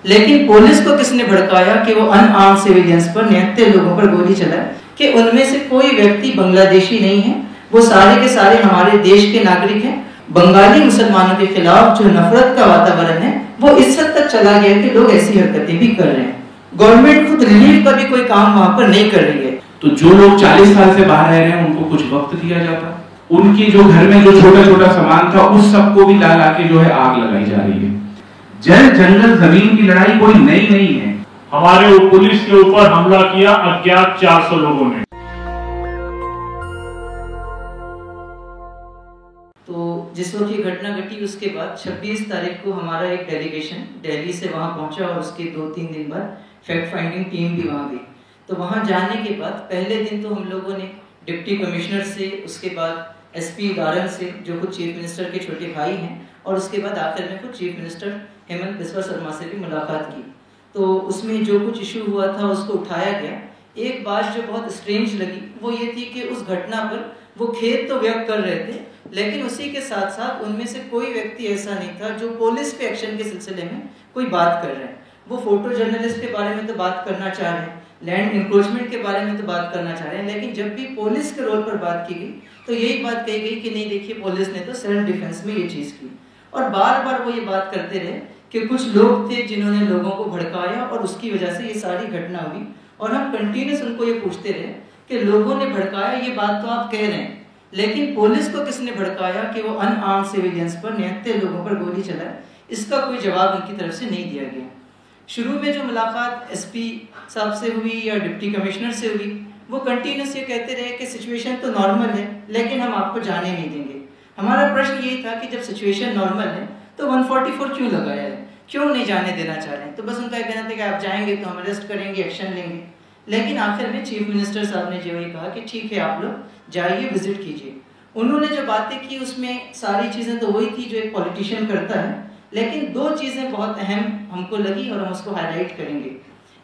लेकिन पुलिस को किसने भड़काया कि वो अनआर्म्ड सिविलियंस पर, निहत्थे लोगों पर गोली चलाए कि उनमें से कोई व्यक्ति बांग्लादेशी नहीं है, वो सारे के सारे हमारे देश के नागरिक हैं। बंगाली मुसलमानों के खिलाफ जो नफरत का वातावरण है वो इस हद तक चला गया कि लोग ऐसी हरकतें भी कर रहे हैं। गवर्नमेंट खुद रिलीफ का भी कोई काम वहां पर नहीं कर रही है। तो जो लोग 40 साल से बाहर रह रहे हैं उनको कुछ वक्त दिया जाता, उनकी जो घर में जो छोटा छोटा सामान था उस सबको भी ला के जो है आग लगाई जा रही है। जल जंगल जमीन की लड़ाई कोई नई नहीं है। हमारे पुलिस के ऊपर हमला किया अज्ञात 400 लोगों ने। तो जिस वक्त ये घटना घटी उसके बाद 26 तारीख को हमारा एक डेलीगेशन दिल्ली से वहां पहुंचा और उसके 2-3 दिन बाद फैक्ट फाइंडिंग टीम भी वहां गई। तो वहां जाने के बाद पहले दिन तो हम लोगों ने डिप्टी कमिश्नर से, उसके बाद एसपी गारन से जो खुद चीफ मिनिस्टर के छोटे भाई हैं, और उसके बाद आखिर में खुद चीफ मिनिस्टर हेमंत बिस्वा शर्मा से भी मुलाकात की। तो उसमें जो कुछ इशू हुआ था उसको उठाया गया। एक बात जो बहुत स्ट्रेंज लगी वो ये थी कि उस घटना पर वो खेद तो व्यक्त कर रहे थे, लेकिन उसी के साथ साथ उनमें से कोई व्यक्ति ऐसा नहीं था जो पुलिस पे एक्शन के सिलसिले में कोई बात कर रहे हैं। वो फोटो जर्नलिस्ट के बारे में तो बात करना चाह रहे हैं, लैंड इंक्रोचमेंट के बारे में तो बात करना चाह रहे हैं, लेकिन जब भी पुलिस के रोल पर बात की गई तो यही बात कही गई कि नहीं देखिए पुलिस ने तो सेल्फ डिफेंस में ये चीज़ की। और बार बार वो ये बात करते रहे कि कुछ लोग थे जिन्होंने लोगों को भड़काया और उसकी वजह से ये सारी घटना हुई। और हम कंटिन्यूस उनको ये पूछते रहे कि लोगों ने भड़काया, ये बात तो आप कह रहे हैं, लेकिन पुलिस को किसने भड़काया कि वो अनआर्म्ड सिविलियंस पर, निहत्थे लोगों पर गोली चलाए, इसका कोई जवाब उनकी तरफ से नहीं दिया गया। शुरू में जो मुलाकात एसपी साहब से हुई या डिप्टी कमिश्नर से हुई, वो कंटिन्यूस ये कहते रहे कि सिचुएशन तो नॉर्मल है लेकिन हम आपको जाने नहीं देंगे। हमारा प्रश्न यही था कि जब सिचुएशन नॉर्मल है तो 144 क्यों लगाया है, क्यों नहीं जाने देना चाह रहे हैं? तो बस उनका कहना था कि आप जाएंगे तो हम अरेस्ट करेंगे, एक्शन लेंगे। लेकिन आखिर में चीफ मिनिस्टर साहब ने जो ये कहा कि ठीक है आप लोग जाइए, विजिट कीजिए। उन्होंने जो बातें की उसमें सारी चीज़ें तो वही थी जो एक पॉलिटिशियन करता है, लेकिन 2 चीज़ें बहुत अहम हमको लगी और हम उसको हाईलाइट करेंगे।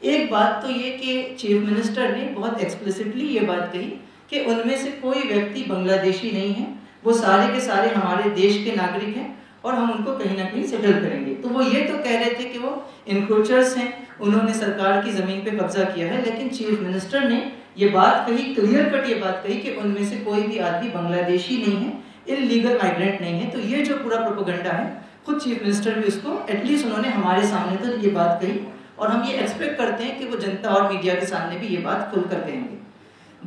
एक बात तो ये कि चीफ मिनिस्टर ने बहुत एक्सप्लिसिटली ये बात कही कि उनमें से कोई व्यक्ति बांग्लादेशी नहीं है, वो सारे के सारे हमारे देश के नागरिक हैं और हम उनको कहीं ना कहीं सेटल करेंगे। तो वो ये तो कह रहे थे कि वो इंक्रोचर्स हैं, उन्होंने सरकार की ज़मीन पे कब्जा किया है, लेकिन चीफ मिनिस्टर ने ये बात कही, क्लियर कट ये बात कही कि उनमें से कोई भी आदमी बांग्लादेशी नहीं है, इलीगल माइग्रेंट नहीं है। तो ये जो पूरा प्रोपेगेंडा है, खुद चीफ मिनिस्टर भी उसको एटलीस्ट उन्होंने हमारे सामने तो ये बात कही और हम ये एक्सपेक्ट करते हैं कि वो जनता और मीडिया के सामने भी ये बात खुलकर कहेंगे।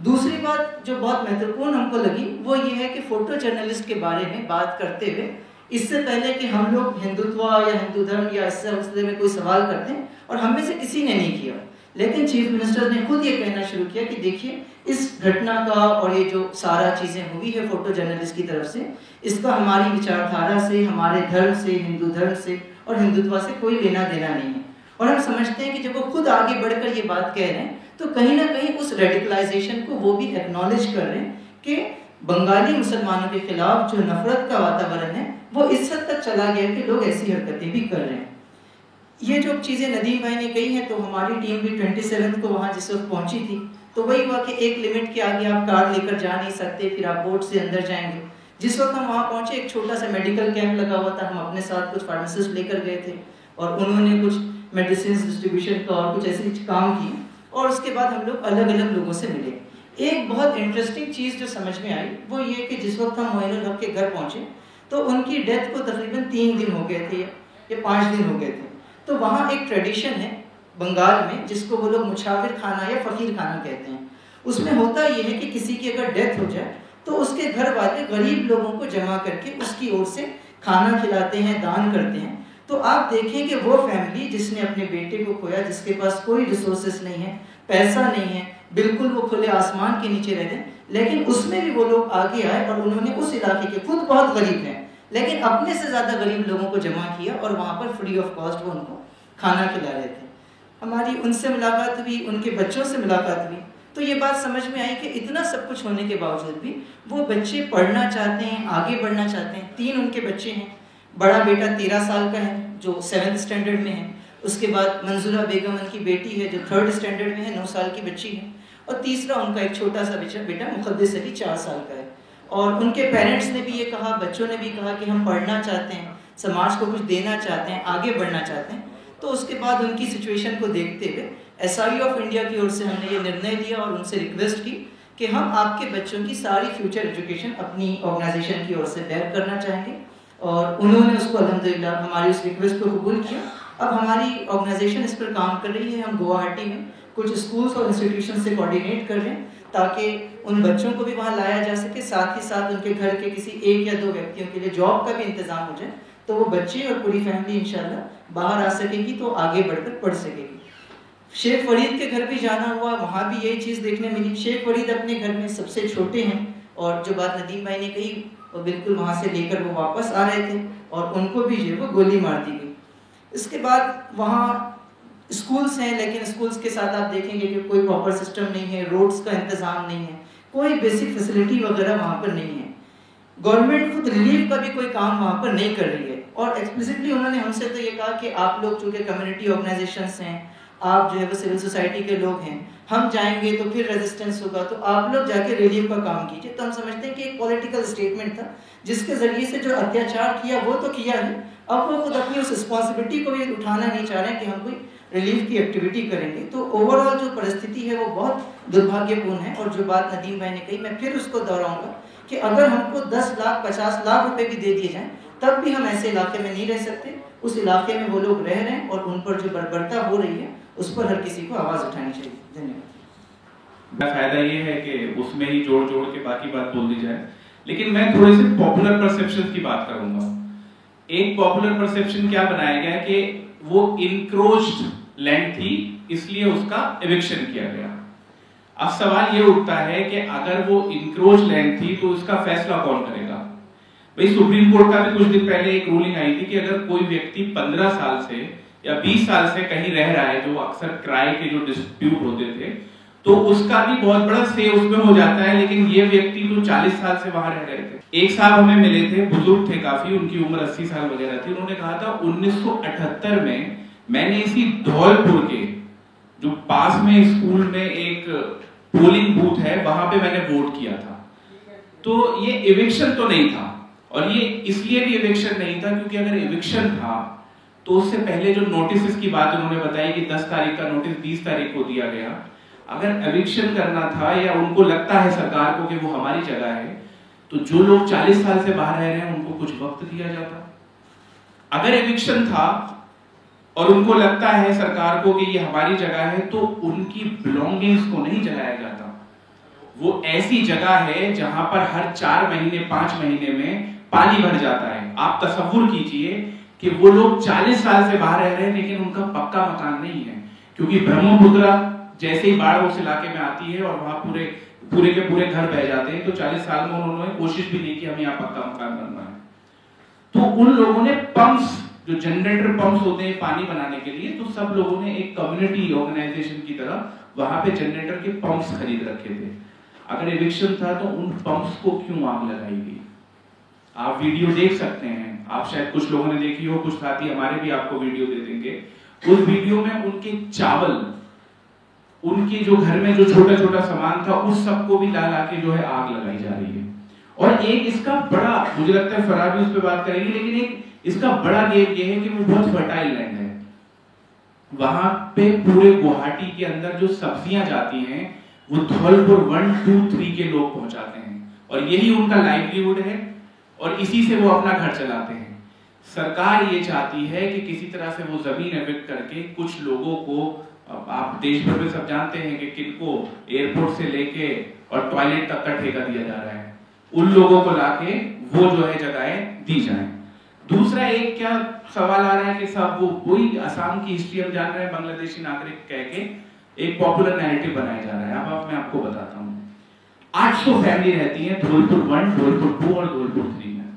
दूसरी बात जो बहुत महत्वपूर्ण हमको लगी वो ये है कि फोटो जर्नलिस्ट के बारे में बात करते हुए, इससे पहले कि हम लोग हिंदुत्व या हिंदू धर्म या इस सिलसिले में कोई सवाल करते हैं, और हम में से किसी ने नहीं किया, लेकिन चीफ मिनिस्टर ने खुद ये कहना शुरू किया कि देखिए इस घटना का और ये जो सारा चीज़ें हुई है फोटो जर्नलिस्ट की तरफ से, इसका हमारी विचारधारा से, हमारे धर्म से, हिंदू धर्म से और हिंदुत्व से कोई लेना देना नहीं है। और हम समझते हैं कि जब वो खुद आगे बढ़कर ये बात कह रहे हैं तो कहीं ना कहीं उस रेडिकलाइजेशन को वो भी एक्नॉलेज कर रहे हैं कि बंगाली मुसलमानों के खिलाफ जो नफरत का वातावरण है वो इस हद तक चला गया कि लोग ऐसी हरकतें भी कर रहे हैं। ये जो चीज़ें नदीम भाई ने कही हैं, तो हमारी टीम भी 27 को वहाँ जिस वक्त पहुँची थी तो वही हुआ कि एक लिमिट के आगे आप कार लेकर जा नहीं सकते, फिर आप बोट से अंदर जाएंगे। जिस वक्त हम वहाँ पहुँचे एक छोटा सा मेडिकल कैंप लगा हुआ था, हम अपने साथ कुछ फार्मासिस्ट लेकर गए थे और उन्होंने कुछ मेडिसिन डिस्ट्रीब्यूशन का और कुछ ऐसे काम किए और उसके बाद हम लोग अलग अलग लोगों से मिले। एक बहुत इंटरेस्टिंग चीज़ जो समझ में आई वो ये कि जिस वक्त हम मोइनुल हक के घर पहुँचे तो उनकी डेथ को तकरीबन 3 दिन हो गए थे या 5 दिन हो गए थे। तो वहाँ एक ट्रेडिशन है बंगाल में जिसको वो लोग मुछाविर खाना या फ़कीर खाना कहते हैं। उसमें होता ये है कि किसी की अगर डेथ हो जाए तो उसके घर वाले गरीब लोगों को जमा करके उसकी ओर से खाना खिलाते हैं, दान करते हैं। तो आप देखें कि वो फैमिली जिसने अपने बेटे को खोया, जिसके पास कोई रिसोर्सेस नहीं है, पैसा नहीं है, बिल्कुल वो खुले आसमान के नीचे रहते हैं, लेकिन उसमें भी वो लोग आगे आए और उन्होंने उस इलाके के, खुद बहुत गरीब हैं लेकिन अपने से ज़्यादा गरीब लोगों को जमा किया और वहाँ पर फ्री ऑफ कॉस्ट वो उनको खाना खिला रहे थे। हमारी उनसे मुलाकात हुई, उनके बच्चों से मुलाकात हुई, तो ये बात समझ में आई कि इतना सब कुछ होने के बावजूद भी वो बच्चे पढ़ना चाहते हैं, आगे बढ़ना चाहते हैं। 3 उनके बच्चे हैं। बड़ा बेटा 13 साल का है जो 7th स्टैंडर्ड में है, उसके बाद मंजूरा बेगम उनकी बेटी है जो 3rd स्टैंडर्ड में है, 9 साल की बच्ची है, और तीसरा उनका एक छोटा सा बेटा मुक़द्दिस अली 4 साल का है। और उनके पेरेंट्स ने भी ये कहा, बच्चों ने भी कहा कि हम पढ़ना चाहते हैं, समाज को कुछ देना चाहते हैं, आगे बढ़ना चाहते हैं। तो उसके बाद उनकी सिचुएशन को देखते हुए SIE ऑफ इंडिया की ओर से हमने ये निर्णय लिया और उनसे रिक्वेस्ट की कि हम आपके बच्चों की सारी फ्यूचर एजुकेशन अपनी ऑर्गेनाइजेशन की ओर से बेयर करना चाहेंगे, और उन्होंने उसको अल्हम्दुलिल्लाह हमारी उस रिक्वेस्ट को कबूल किया। अब हमारी ऑर्गेनाइजेशन इस पर काम कर रही है। हम गुवाहाटी में कुछ स्कूल्स और इंस्टीट्यूशन से कोऑर्डिनेट कर रहे हैं ताकि उन बच्चों को भी वहाँ लाया जा सके, साथ ही साथ उनके घर के किसी 1 या 2 व्यक्तियों के लिए जॉब का भी इंतजाम हो जाए, तो वो बच्चे और पूरी फैमिली इंशाल्लाह बाहर आ सकेगी तो आगे बढ़कर पढ़ सकेगी। शेख फरीद के घर भी जाना हुआ, वहाँ भी यही चीज़ देखने मिली। शेख फरीद अपने घर में सबसे छोटे हैं, और जो बात नदीम भाई ने कही वो बिल्कुल वहाँ से लेकर वो वापस आ रहे थे और उनको भी जो वो गोली मार दी गई। इसके बाद वहाँ स्कूल्स हैं, लेकिन स्कूल्स के साथ आप देखेंगे कि कोई प्रॉपर सिस्टम नहीं है, रोड्स का इंतज़ाम नहीं है, कोई बेसिक फैसिलिटी वगैरह वहाँ पर नहीं है। गवर्नमेंट खुद रिलीफ का भी कोई काम वहाँ पर नहीं कर रही है, और एक्सप्लिसिटली उन्होंने हमसे तो ये कहा कि आप लोग चूँकि कम्युनिटी ऑर्गेनाइजेशंस हैं, आप जो है वो सिविल सोसाइटी के लोग हैं, हम जाएंगे तो फिर रेजिस्टेंस होगा, तो आप लोग जाके रिलीफ का काम कीजिए। तो हम समझते हैं कि एक पॉलिटिकल स्टेटमेंट था जिसके ज़रिए से जो अत्याचार किया वो तो किया है, अब वो खुद अपनी उस रिस्पॉन्सिबिलिटी को भी उठाना नहीं चाह रहे हैं कि हम कोई रिलीफ की एक्टिविटी करेंगे। तो ओवरऑल जो परिस्थिति है वो बहुत दुर्भाग्यपूर्ण है। और जो बात नदीम भाई ने कही, मैं फिर उसको दोहराऊंगा कि अगर हमको 10 लाख 50 लाख रुपए भी दे दिए जाएं तब भी हम ऐसे इलाके में नहीं रह सकते। उस इलाके में वो लोग रह रहे हैं और उन पर जो बर्बरता हो रही है उस पर हर किसी को आवाज उठानी चाहिए। धन्यवाद। फायदा ये है कि उसमें ही जोड़ जोड़ के बाकी बात बोल दी जाए, लेकिन मैं थोड़े से पॉपुलर परसेप्शन की बात करूंगा। एक पॉपुलर परसेप्शन क्या बनाया गया कि वो इनक्रोच्ड लैंड थी इसलिए उसका एविक्शन किया गया। अब सवाल ये उठता है कि अगर वो इनक्रोच लैंड थी तो उसका फैसला कौन करेगा? भाई सुप्रीम कोर्ट का भी कुछ दिन पहले एक रूलिंग आई थी कि अगर कोई व्यक्ति 15 साल से या 20 साल से कहीं रह रहा है, जो अक्सर किराए के जो डिस्प्यूट होते थे, तो उसका भी बहुत बड़ा से उसमें हो जाता है। लेकिन ये व्यक्ति तो 40 साल से वहां रह रहे थे। एक साहब हमें मिले थे, बुजुर्ग थे काफी, उनकी उम्र 80 साल वगैरह थी। उन्होंने कहा था 1978 में मैंने इसी धौलपुर के जो पास में स्कूल में एक पोलिंग बूथ है वहां पे मैंने वोट किया था। तो ये एविक्शन तो नहीं था, और ये इसलिए भी एविक्शन नहीं था क्योंकि अगर एविक्शन था तो उससे पहले जो नोटिस की बात उन्होंने बताई कि 10 तारीख का नोटिस 20 तारीख को दिया गया। अगर एविक्शन करना था या उनको लगता है सरकार को कि वो हमारी जगह है, तो जो लोग 40 साल से बाहर रह रहे हैं उनको कुछ वक्त दिया जाता। अगर एविक्शन था और उनको लगता है सरकार को कि ये हमारी जगह है, तो उनकी बिलोंगिंग्स को नहीं जलाया जाता। वो ऐसी जगह है जहां पर हर 4 महीने 5 महीने में पानी भर जाता है। आप तसव्वुर कीजिए कि वो लोग 40 साल से बाहर रह रहे हैं लेकिन उनका पक्का मकान नहीं है, क्योंकि ब्रह्मपुत्र जैसे ही बाढ़ उस इलाके में आती है और वहां पूरे के पूरे घर बह जाते हैं। तो 40 साल में उन्होंने कोशिश भी नहीं की हमें यहाँ पक्का मकान बनना है। तो उन लोगों ने पंप्स, जो जनरेटर पंप्स होते हैं पानी बनाने के लिए, तो सब लोगों ने एक कम्युनिटी ऑर्गेनाइजेशन की तरह वहां पे जनरेटर के पंप्स खरीद रखे थे। अगर एविक्शन था तो उन पंप्स को क्यों आग लगाई गई? आप वीडियो देख सकते हैं, आप शायद कुछ लोगों ने देखी हो, कुछ साथी हमारे भी आपको वीडियो दे देंगे। उस वीडियो में उनके चावल, उनके जो घर में जो छोटा छोटा सामान था, उस सबको भी ला ला के जो है आग लगाई जा रही है। और एक इसका बड़ा, मुझे लगता है फरार भी उस पर बात करेंगे, लेकिन एक इसका बड़ा गेम ये है कि वो बहुत फर्टाइल लैंड है। वहां पे पूरे गुवाहाटी के अंदर जो सब्जियां जाती हैं वो धौलपुर 1, 2, 3 के लोग पहुंचाते हैं, और यही उनका लाइवलीहुड है और इसी से वो अपना घर चलाते हैं। सरकार ये चाहती है कि किसी तरह से वो जमीन एविक्ट करके कुछ लोगों को, आप देश भर में सब जानते हैं कि किनको एयरपोर्ट से लेके और टॉयलेट तक का ठेका दिया जा रहा है, उन लोगों को लाके वो जो है जगहें दी जाएं। दूसरा एक क्या सवाल आ रहा है कि साहब वो कोई असम की हिस्ट्री हम जान रहे हैं, बांग्लादेशी नागरिक कह के एक पॉपुलर नैरेटिव बनाया जा रहा है। अब मैं आपको बताता हूँ, 800 फैमिली रहती है धौलपुर 1, धौलपुर 2 और धौलपुर 3 में।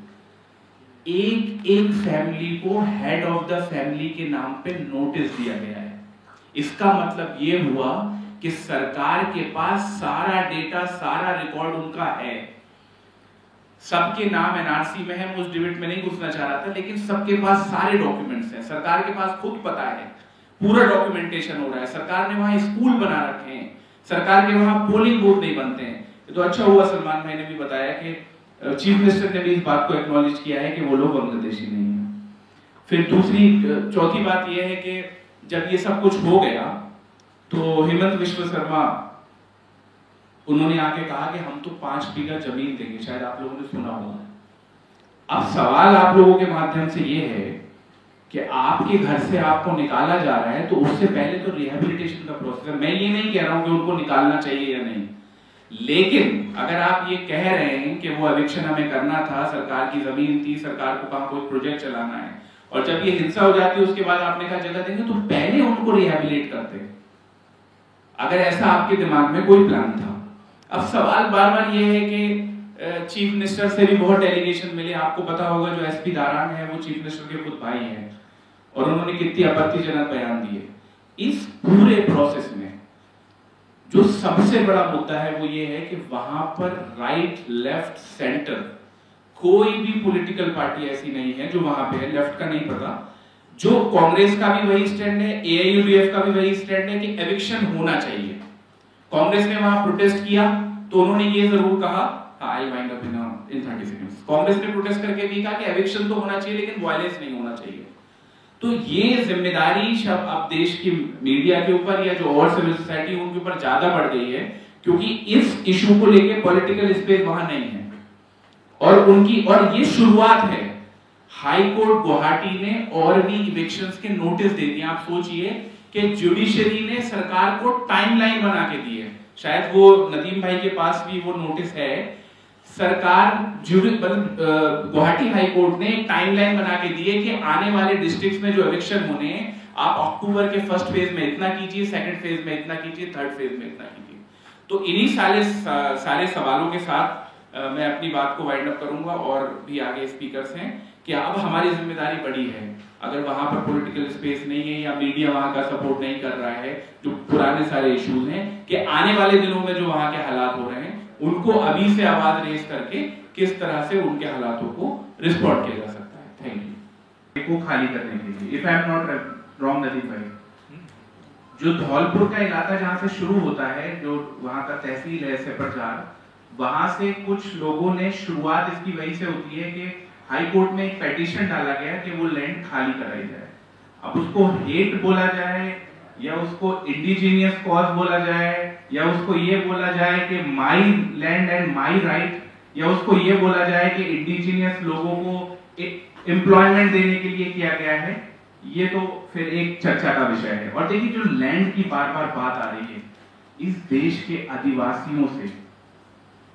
एक फैमिली को हेड ऑफ द फैमिली के नाम पे नोटिस दिया गया है। इसका मतलब ये हुआ कि सरकार के पास सारा डेटा, सारा रिकॉर्ड उनका है। सबके नाम एनआरसी में है, मैं उस डिबेट में नहीं घुसना चाह रहा था, लेकिन सबके पास सारे डॉक्यूमेंट्स हैं। सरकार के पास खुद पता है, पूरा डॉक्यूमेंटेशन हो रहा है। सरकार ने वहां स्कूल बना रखे हैं, सरकार के वहां पोलिंग बूथ नहीं बनते हैं। तो अच्छा हुआ सलमान भाई ने भी बताया कि चीफ मिनिस्टर ने भी इस बात को एक्नॉलेज किया है कि वो लोग बांग्लादेशी नहीं है। फिर दूसरी चौथी बात यह है कि जब ये सब कुछ हो गया तो हेमंत विश्व शर्मा उन्होंने आके कहा कि हम तो 5 बीघा जमीन देंगे, शायद आप लोगों ने सुना होगा। अब सवाल आप लोगों के माध्यम से ये है कि आपके घर से आपको निकाला जा रहा है तो उससे पहले तो रिहैबिलिटेशन का प्रोसेस है। मैं ये नहीं कह रहा हूं कि उनको निकालना चाहिए या नहीं, लेकिन अगर आप ये कह रहे हैं कि वो एविक्शन हमें करना था, सरकार की जमीन थी, सरकार को कहां कोई प्रोजेक्ट चलाना है, और जब ये हिंसा हो जाती है उसके बाद आपने कहा जगह देंगे, तो पहले उनको रिहैबिलिटेट करते, अगर ऐसा आपके दिमाग में कोई प्लान था। अब सवाल बार बार ये है कि चीफ मिनिस्टर से भी बहुत डेलीगेशन मिले, आपको पता होगा जो एसपी दारान है वो चीफ मिनिस्टर के खुद भाई हैं, और उन्होंने कितनी आपत्तिजनक बयान दिए। इस पूरे प्रोसेस में जो सबसे बड़ा मुद्दा है वो ये है कि वहां पर राइट लेफ्ट सेंटर कोई भी पॉलिटिकल पार्टी ऐसी नहीं है जो वहां पे है, लेफ्ट का नहीं पता, जो कांग्रेस का भी वही स्टैंड है, एआईयूडीएफ का भी वही स्टैंड है कि एविक्शन होना चाहिए। कांग्रेस ने वहां प्रोटेस्ट किया तो उन्होंने ये जरूर कहा, I wind up in 30 seconds, Congress ने प्रोटेस्ट करके भी कहा कि एविक्शन तो होना चाहिए लेकिन वायलेंस नहीं होना चाहिए। तो ये जिम्मेदारी शब अब देश की मीडिया के ऊपर या जो और सिविल सोसाइटी उनके ऊपर ज्यादा बढ़ गई है, क्योंकि इस इशू को लेके पॉलिटिकल स्पेस वहां नहीं है, और ये शुरुआत है। हाई कोर्ट गुवाहाटी ने और भी इविक्शंस के नोटिस दे दिए। आप सोचिए कि जुडिशरी ने सरकार को टाइमलाइन बना के दी है, शायद वो नदीम भाई के पास भी वो नोटिस है। सरकार गुवाहाटी हाई कोर्ट ने एक टाइमलाइन बना के दी है कि आने वाले डिस्ट्रिक्ट्स में जो एविक्शन होने हैं, आप अक्टूबर के फर्स्ट फेज में इतना कीजिए, सेकंड फेज में इतना कीजिए, थर्ड फेज में इतना कीजिए। तो इन्हीं सारे सवालों के साथ मैं अपनी बात को वाइंड अप करूंगा, और भी आगे स्पीकर्स हैं कि अब हमारी जिम्मेदारी बड़ी है। अगर वहां पर पॉलिटिकल स्पेस नहीं है या मीडिया वहां का सपोर्ट नहीं कर रहा है, जो पुराने सारे इश्यूज हैं, कि आने वाले दिनों में जो वहां के हालात हो रहे हैं उनको अभी से आवाज रेज करके किस तरह से उनके हालातों को रिस्पॉन्ड किया जा सकता है। Thank you. को खाली करने के लिए, if I am not wrong Nadeem भाई, जो धौलपुर का इलाका जहां से शुरू होता है, जो वहां का तहसील है सेपरजार, वहां से कुछ लोगों ने, शुरुआत इसकी वही से होती है कि हाई कोर्ट में एक पेटिशन डाला गया कि वो लैंड खाली कराई जाए। अब उसको हेट बोला जाए या उसको इंडिजीनियस कॉज बोला जाए या उसको ये बोला जाए कि माई लैंड एंड माई राइट, या उसको ये बोला जाए कि इंडिजीनियस लोगों को एम्प्लॉयमेंट देने के लिए किया गया है, ये तो फिर एक चर्चा का विषय है। और देखिए, जो लैंड की बार बार बात आ रही है, इस देश के आदिवासियों से,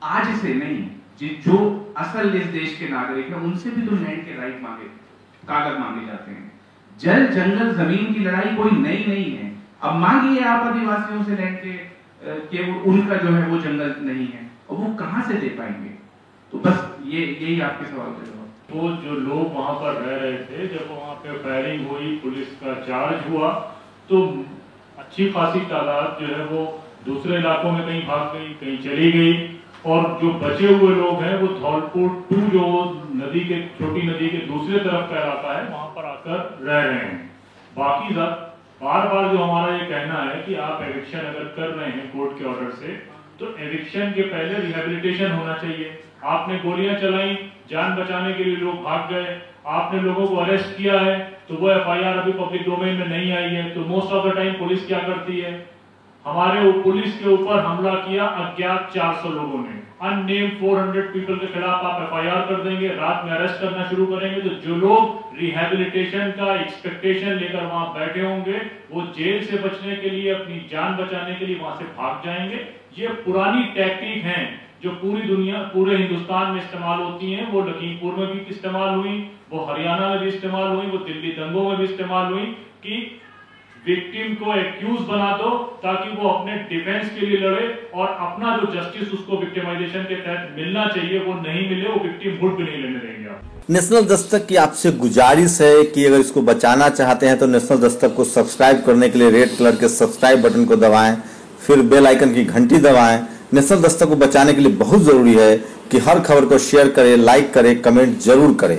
आज से नहीं, जो असल इस देश के नागरिक हैं, उनसे भी तो लैंड के राइट कागज मांगे जाते हैं। जल जंगल जमीन की लड़ाई कोई नई नहीं है। अब मांगिए आप आदिवासियों से लैंड के उनका जो है वो जंगल नहीं है, और वो कहां से दे पाएंगे? तो बस यही आपके सवाल का जवाब। वो जो लोग वहां पर रह रहे थे, जब वहां पे फायरिंग हुई, पुलिस का चार्ज हुआ, तो अच्छी खासी तादाद जो है वो दूसरे इलाकों में कहीं भाग गई, कहीं चली गई, और जो बचे हुए लोग हैं वो धौलपुर 2 जो नदी के, छोटी नदी के दूसरे तरफ का इलाका है, वहां पर आकर रह रहे हैं। बाकी बार बार जो हमारा ये कहना है कि आप एविक्शन अगर कर रहे हैं कोर्ट के ऑर्डर से, तो एविक्शन के पहले रिहैबिलिटेशन होना चाहिए। आपने गोलियां चलाई, जान बचाने के लिए लोग भाग गए, आपने लोगों को अरेस्ट किया है, तो वो एफआईआर अभी पब्लिक डोमेन में नहीं आई है। तो most of the time police क्या करती है, हमारे पुलिस के ऊपर हमला किया अज्ञात 400 लोगों ने, अननेम्ड 400 पीपल के खिलाफ आप एफआईआर कर देंगे, रात में अरेस्ट करना शुरू करेंगे, तो जो लोग रिहैबिलिटेशन का एक्सपेक्टेशन लेकर वहां बैठे होंगे, वो जेल से बचने के लिए, अपनी जान बचाने के लिए वहां से भाग जाएंगे। ये पुरानी टैक्टिक हैं जो पूरी दुनिया, पूरे हिंदुस्तान में इस्तेमाल होती हैं। वो लखीमपुर में भी इस्तेमाल हुई, वो हरियाणा में भी इस्तेमाल हुई, वो दिल्ली दंगों में भी इस्तेमाल हुई, कि विक्टिम को एक्यूज बना दो ताकि वो अपने डिफेंस के लिए लड़े, और अपना जो जस्टिस उसको विक्टिमाइजेशन के तहत मिलना चाहिए वो नहीं मिले, वो विक्टिमहुड भी नहीं लेने देंगे आप। नेशनल दस्तक की आपसे गुजारिश है कि अगर इसको बचाना चाहते हैं तो नेशनल दस्तक को सब्सक्राइब करने के लिए रेड कलर के सब्सक्राइब बटन को दबाएं, फिर बेल आइकन की घंटी दबाएं। नेशनल दस्तक को बचाने के लिए बहुत जरूरी है कि हर खबर को शेयर करें, लाइक करें, कमेंट जरूर करें।